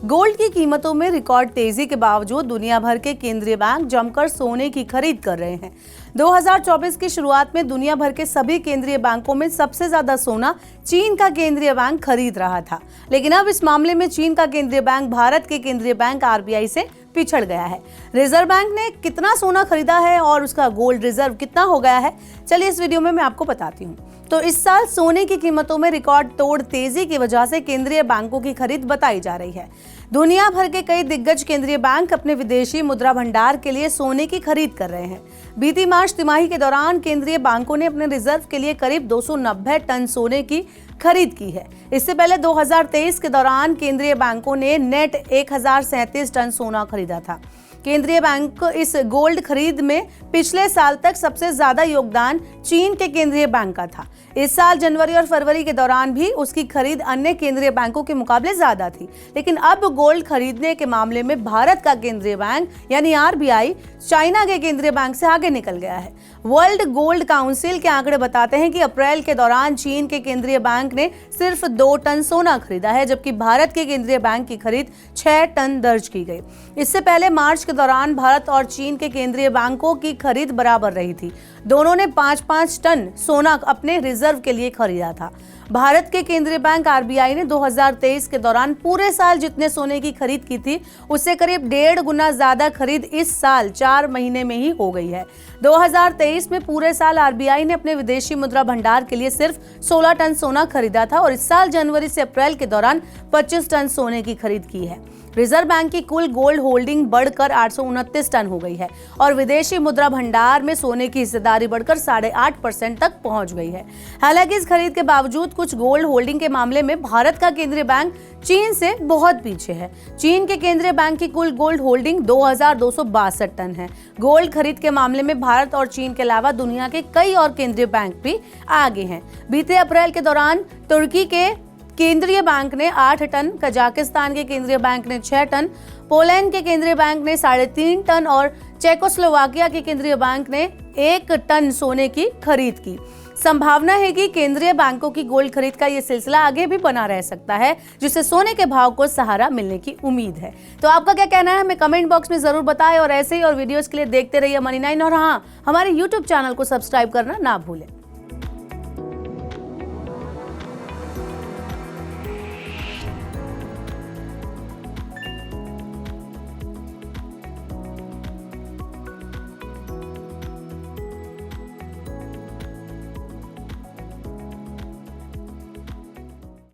Gold की कीमतों में रिकॉर्ड तेजी के बावजूद दुनिया भर के केंद्रीय बैंक जमकर सोने की खरीद कर रहे हैं। 2024 की शुरुआत में दुनिया भर के सभी केंद्रीय बैंकों में सबसे ज्यादा सोना चीन का केंद्रीय बैंक खरीद रहा था, लेकिन अब इस मामले में चीन का केंद्रीय बैंक भारत के केंद्रीय बैंक आरबीआई से पिछड़ गया है। रिजर्व बैंक ने कितना सोना खरीदा है और उसका गोल्ड रिजर्व कितना हो गया है, चलिए इस वीडियो में मैं आपको बताती हूँ। तो इस साल सोने की कीमतों में रिकॉर्ड तोड़ तेजी की वजह से केंद्रीय बैंकों की खरीद बताई जा रही है। दुनिया भर के कई दिग्गज केंद्रीय बैंक अपने विदेशी मुद्रा भंडार के लिए सोने की खरीद कर रहे हैं। बीती मार्च तिमाही के दौरान केंद्रीय बैंकों ने अपने रिजर्व के लिए करीब 290 टन सोने की खरीद की है। इससे पहले 2023 के दौरान केंद्रीय बैंकों ने नेट 1037 टन सोना खरीदा था। केंद्रीय बैंक इस गोल्ड खरीद में पिछले साल तक सबसे ज्यादा योगदान चीन के केंद्रीय बैंक का था। इस साल जनवरी और फरवरी के दौरान भी उसकी खरीद अन्य केंद्रीय बैंकों के मुकाबले ज्यादा थी, लेकिन अब गोल्ड खरीदने के मामले में भारत का केंद्रीय बैंक यानी आरबीआई चाइना के केंद्रीय बैंक से आगे निकल गया है। वर्ल्ड गोल्ड काउंसिल के आंकड़े बताते हैं कि अप्रैल के दौरान चीन के केंद्रीय बैंक ने सिर्फ 2 टन सोना खरीदा है, जबकि भारत के केंद्रीय बैंक की खरीद 6 टन दर्ज की गई। इससे पहले मार्च के दौरान भारत और चीन के केंद्रीय बैंकों की खरीद बराबर रही थी। दोनों ने 5-5 टन सोना अपने रिजर्व के लिए खरीदा था। भारत के केंद्रीय बैंक आरबीआई ने 2023 के दौरान पूरे साल जितने सोने की खरीद की थी, उससे करीब 1.5 गुना ज्यादा खरीद इस साल 4 महीने में ही हो गई है। 2023 में पूरे साल आरबीआई ने अपने विदेशी मुद्रा भंडार के लिए सिर्फ 16 टन सोना खरीदा था और इस साल जनवरी से अप्रैल के दौरान 25 टन सोने की खरीद की है। रिजर्व बैंक की कुल गोल्ड होल्डिंग बढ़कर 829 टन हो गई है और विदेशी मुद्रा भंडार में सोने की हिस्सेदारी बढ़कर 8.5% तक पहुंच गई है। हालांकि इस खरीद के बावजूद कुछ गोल्ड होल्डिंग के मामले में भारत का केंद्रीय बैंक चीन से बहुत पीछे है। चीन के केंद्रीय बैंक की कुल गोल्ड होल्डिंग 2262 टन है। गोल्ड खरीद के मामले में भारत और चीन के अलावा दुनिया के कई और केंद्रीय बैंक भी आगे हैं। बीते अप्रैल के दौरान तुर्की के केंद्रीय बैंक ने 8 टन, कजाकिस्तान के केंद्रीय बैंक ने 6 टन, पोलैंड के केंद्रीय बैंक ने 3.5 टन और चेकोस्लोवाकिया के केंद्रीय बैंक ने 1 टन सोने की खरीद की। संभावना है कि केंद्रीय बैंकों की गोल्ड खरीद का ये सिलसिला आगे भी बना रह सकता है, जिससे सोने के भाव को सहारा मिलने की उम्मीद है। तो आपका क्या कहना है हमें कमेंट बॉक्स में जरूर बताएं और ऐसे ही और वीडियोस के लिए देखते रहिए मनी 9 और हाँ, हमारे YouTube चैनल को सब्सक्राइब करना ना भूलें।